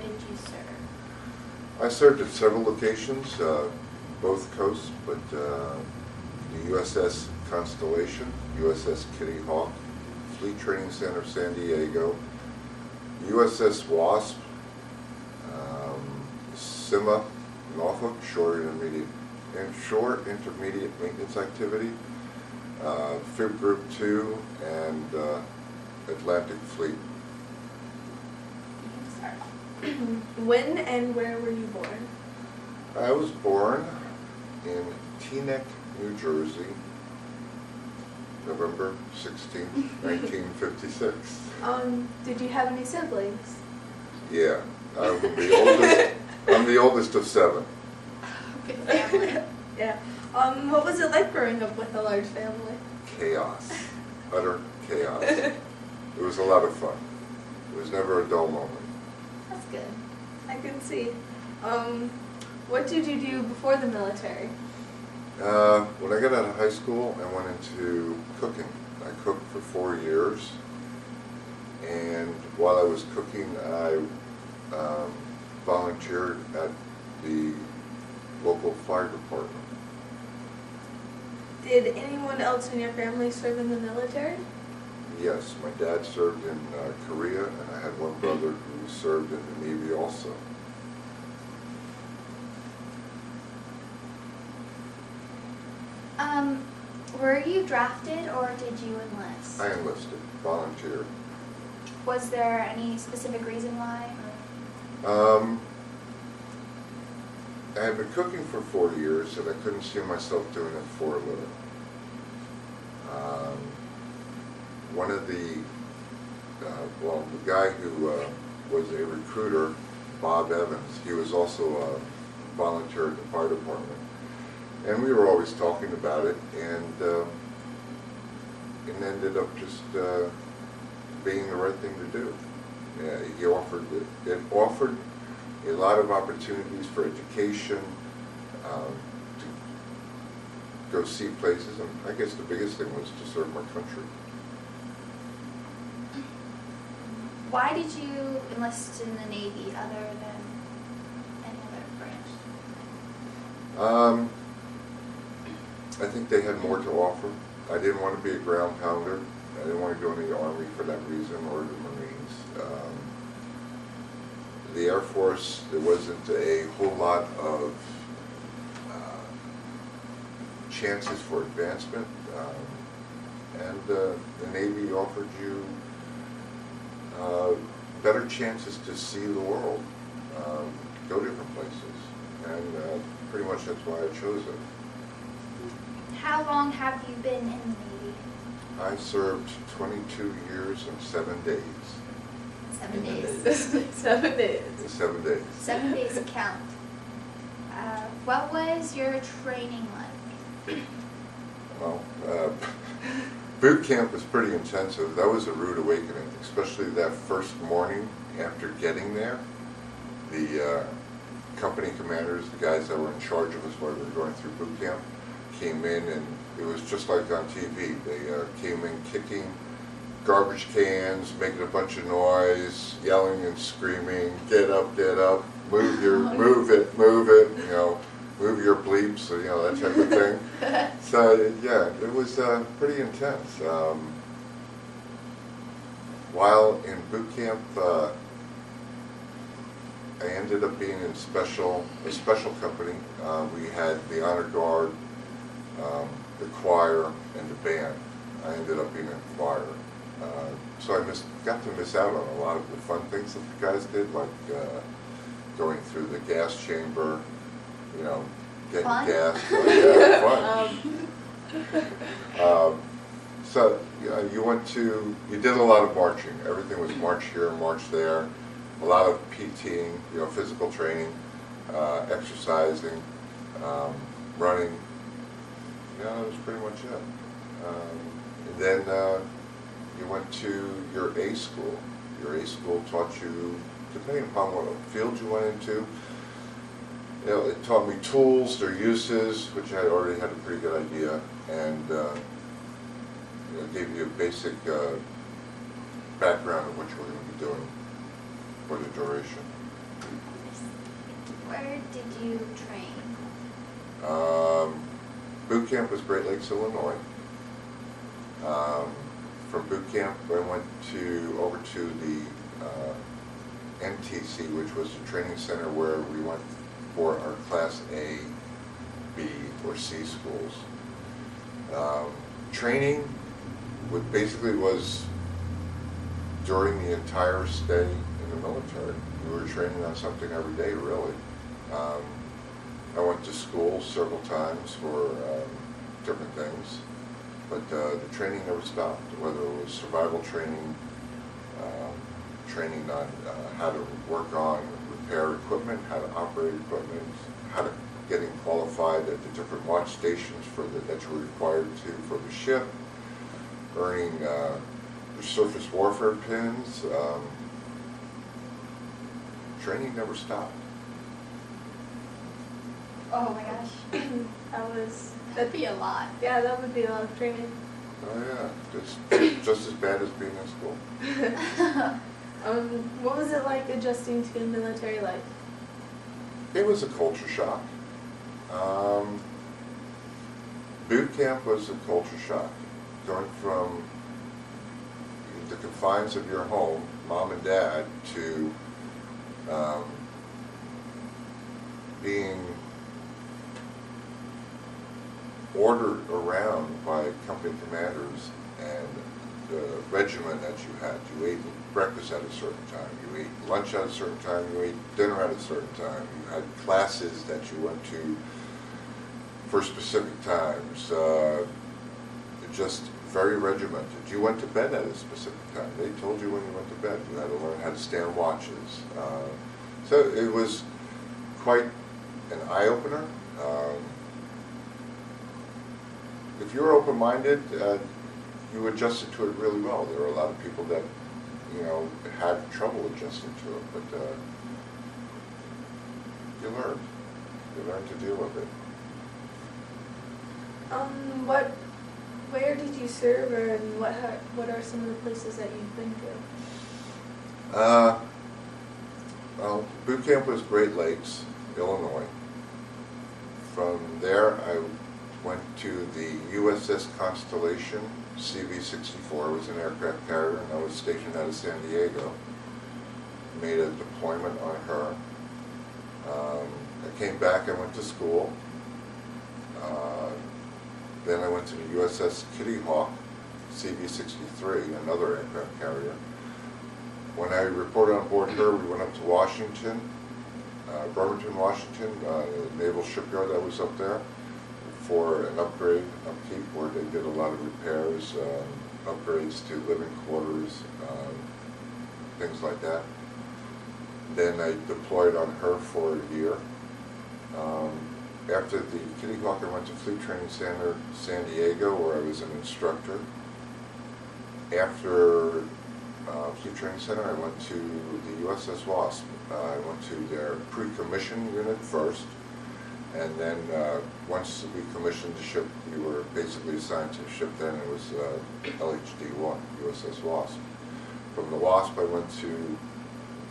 did you serve? I served at several locations, both coasts, but the USS Constellation, USS Kitty Hawk, Fleet Training Center, San Diego, USS Wasp, SIMA, Norfolk, Shore Intermediate Maintenance Activity, Fib Group 2, and Atlantic Fleet. You can start. When and where were you born? I was born in Teaneck, New Jersey, November 16, 1956. Did you have any siblings? Yeah, I'm the oldest. I'm the oldest of 7. Good family. Yeah. What was it like growing up with a large family? Chaos, utter chaos. It was a lot of fun. It was never a dull moment. That's good. I can see. What did you do before the military? When I got out of high school, I went into cooking. I cooked for 4 years, and while I was cooking, I volunteered at the local fire department. Did anyone else in your family serve in the military? Yes, my dad served in Korea, and I had one brother who served in the Navy also. Were you drafted or did you enlist? I enlisted, volunteered. Was there any specific reason why? I had been cooking for 4 years, and I couldn't see myself doing it for a living. One of the guy who was a recruiter, Bob Evans, he was also a volunteer at the fire department. And we were always talking about it, and it ended up just being the right thing to do. It offered a lot of opportunities for education, to go see places, and I guess the biggest thing was to serve my country. Why did you enlist in the Navy other than any other branch? I think they had more to offer. I didn't want to be a ground pounder. I didn't want to go in the Army for that reason, or the Marines. The Air Force, there wasn't a whole lot of chances for advancement, and the Navy offered you better chances to see the world, go different places, and pretty much that's why I chose it. How long have you been in the Navy? I served 22 years and 7 days. 7 days. 7 days. 7 days. 7 days count. What was your training like? Well, boot camp was pretty intensive. That was a rude awakening, especially that first morning after getting there. The company commanders, the guys that were in charge of us while we were going through boot camp, came in, and it was just like on TV. They came in kicking garbage cans, making a bunch of noise, yelling and screaming, get up, move it, you know, move your bleeps, you know, that type of thing. So yeah, it was pretty intense. While in boot camp, I ended up being in a special company. We had the honor guard, the choir, and the band. I ended up being in choir. So I got to miss out on a lot of the fun things that the guys did, like going through the gas chamber, you know, getting fun? gas. Yeah, fun. So you did a lot of marching. Everything was march here, march there. A lot of PTing, you know, physical training, exercising, running. Yeah, that was pretty much it. And then you went to your A school. Your A school taught you, depending upon what field you went into, you know, it taught me tools, their uses, which I already had a pretty good idea, and you know, gave you a basic background of what you were going to be doing for the duration. Where did you train? Boot camp was Great Lakes, Illinois. From boot camp, I went over to the NTC, which was the training center where we went for our Class A, B, or C schools. Training basically was during the entire stay in the military. We were training on something every day, really. I went to school several times for different things, but the training never stopped, whether it was survival training, training on how to work on repair equipment, how to operate equipment, how to getting qualified at the different watch stations that you were required to for the ship, earning the surface warfare pins. Training never stopped. Oh my gosh. That'd be a lot. Yeah, that would be a lot of training. Oh yeah, just as bad as being in school. What was it like adjusting to military life? It was a culture shock. Boot camp was a culture shock. Going from the confines of your home, mom and dad, to being ordered around by company commanders and the regimen that you had. You ate breakfast at a certain time, you ate lunch at a certain time, you ate dinner at a certain time, you had classes that you went to for specific times, just very regimented. You went to bed at a specific time. They told you when you went to bed. You had to learn how to stand watches. So it was quite an eye-opener. If you're open-minded, you adjusted to it really well. There were a lot of people that, had trouble adjusting to it, but you learned. You learned to deal with it. Where did you serve, and what are some of the places that you've been to? Well, boot camp was Great Lakes, Illinois. From there, I went to the USS Constellation, CV-64. It was an aircraft carrier, and I was stationed out of San Diego. Made a deployment on her. I came back, I went to school. Then I went to the USS Kitty Hawk, CV-63, another aircraft carrier. When I reported on board her, we went up to Washington, Bremerton, Washington, the naval shipyard that was up there, for an upkeep, where they did a lot of repairs, upgrades to living quarters, things like that. Then I deployed on her for a year. After the Kitty Hawk, I went to Fleet Training Center, San Diego, where I was an instructor. After Fleet Training Center, I went to the USS Wasp. I went to their pre-commission unit first, and then once we commissioned the ship, we were basically assigned to the ship then. It was LHD-1, USS Wasp. From the Wasp, I went to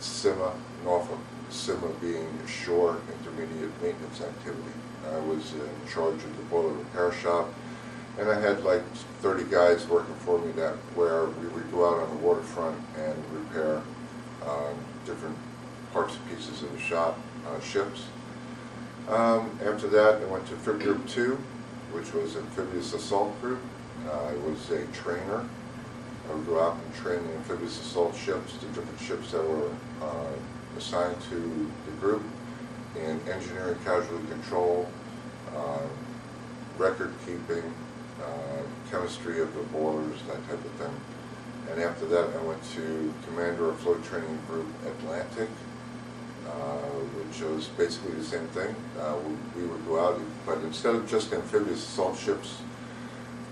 SIMA, Norfolk. SIMA being Shore Intermediate Maintenance Activity. I was in charge of the boiler repair shop, and I had like 30 guys working for me where we would go out on the waterfront and repair different parts and pieces of the shop, ships. After that, I went to Fib Group 2, which was Amphibious Assault Group. I was a trainer. I would go out and train the amphibious assault ships, the different ships that were assigned to the group in engineering, casualty control, record keeping, chemistry of the boilers, that type of thing. And after that, I went to Commander of Float Training Group Atlantic, which was basically the same thing. We would go out, but instead of just amphibious assault ships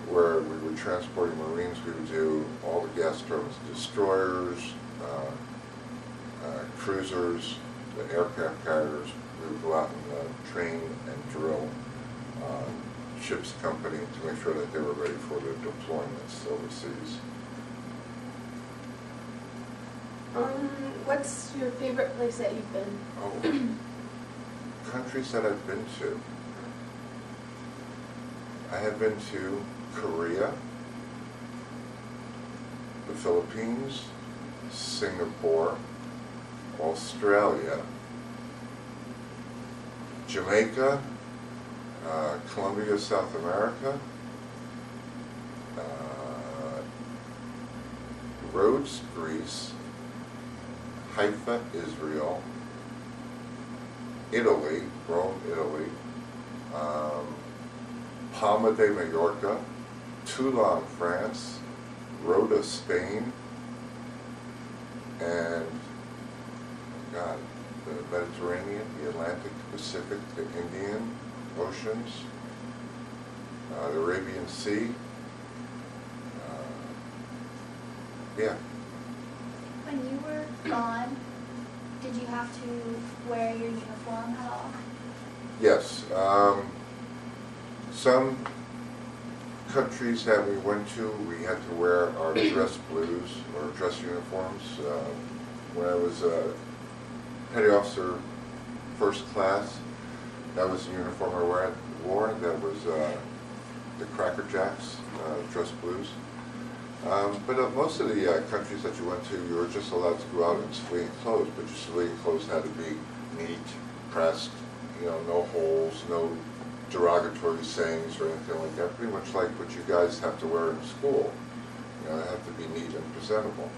where we were transporting Marines, we would do all the gas turbines, destroyers, cruisers, the aircraft carriers. We would go out and train and drill ships company to make sure that they were ready for their deployments overseas. What's your favorite place that you've been? Oh, countries that I've been to. I have been to Korea, the Philippines, Singapore, Australia, Jamaica, Colombia, South America, Rhodes, Greece, Haifa, Israel, Italy, Rome, Italy, Palma de Mallorca, Toulon, France, Rota, Spain, and God, the Mediterranean, the Atlantic, Pacific, the Indian Oceans, the Arabian Sea. Yeah. When you were gone, did you have to wear your uniform at all? Yes. Some countries that we went to, we had to wear our dress blues or dress uniforms. When I was a petty officer, first class, that was the uniform I wore. That was the Cracker Jacks dress blues. But most of the countries that you went to, you were just allowed to go out in civilian clothes, but your civilian clothes had to be neat, pressed, no holes, no derogatory sayings or anything like that. Pretty much like what you guys have to wear in school. They have to be neat and presentable.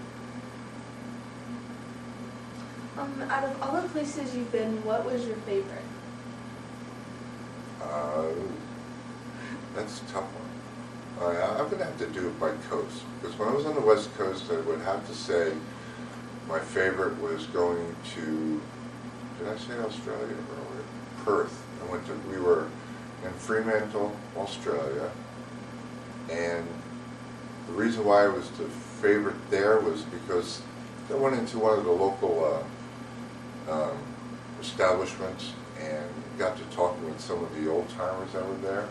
Out of all the places you've been, what was your favorite? That's a tough one. I'm going to have to do it by coast, because when I was on the West Coast, I would have to say my favorite was going to, did I say Australia earlier? Perth. We were in Fremantle, Australia, and the reason why I was the favorite there was because I went into one of the local establishments and got to talking with some of the old-timers that were there.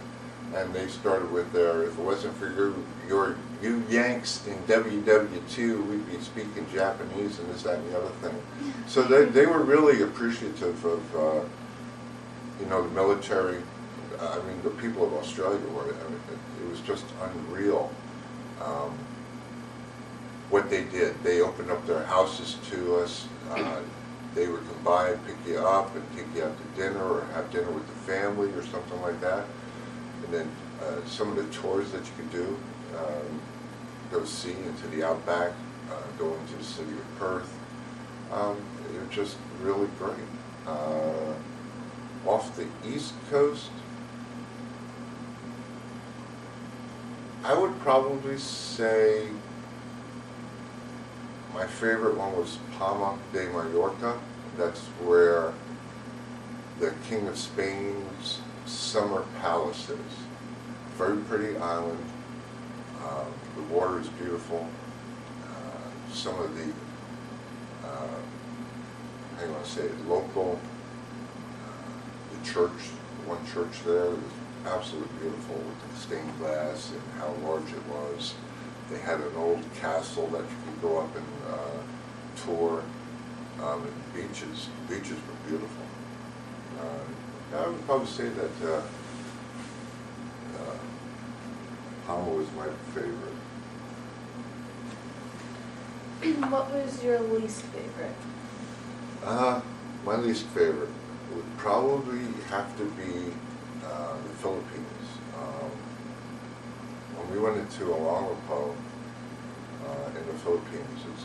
And they started with their, if it wasn't for you Yanks in WW2, we'd be speaking Japanese and this, that, and the other thing. So they were really appreciative of, the military. I mean, the people of Australia were. I mean, it was just unreal what they did. They opened up their houses to us. They would come by and pick you up and take you out to dinner or have dinner with the family or something like that. And then some of the tours that you could do, go see into the outback, go into the city of Perth. It was just really great. Off the East Coast, I would probably say my favorite one was Palma de Mallorca. That's where the King of Spain's summer palace is. Very pretty island. The water is beautiful. Some of the, how do you want to say it, local, the church, one church there was absolutely beautiful with the stained glass and how large it was. They had an old castle that you could go up and tour. And beaches were beautiful. I would probably say that Palma was my favorite. What was your least favorite? My least favorite would probably have to be the Philippines. When we went into Olongapo in the Philippines, it's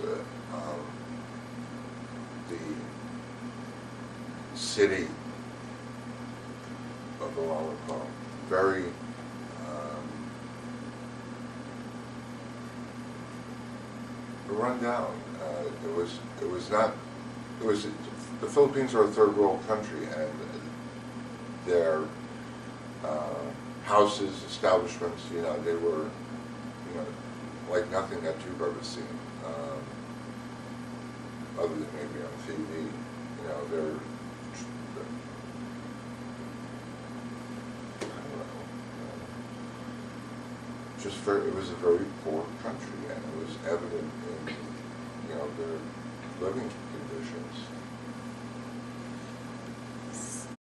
the city of Olongapo, very run down. The Philippines are a third world country, and their houses, establishments, they were, like nothing that you've ever seen, other than maybe on TV. They're, I don't know, it was a very poor country, and it was evident in, their living conditions.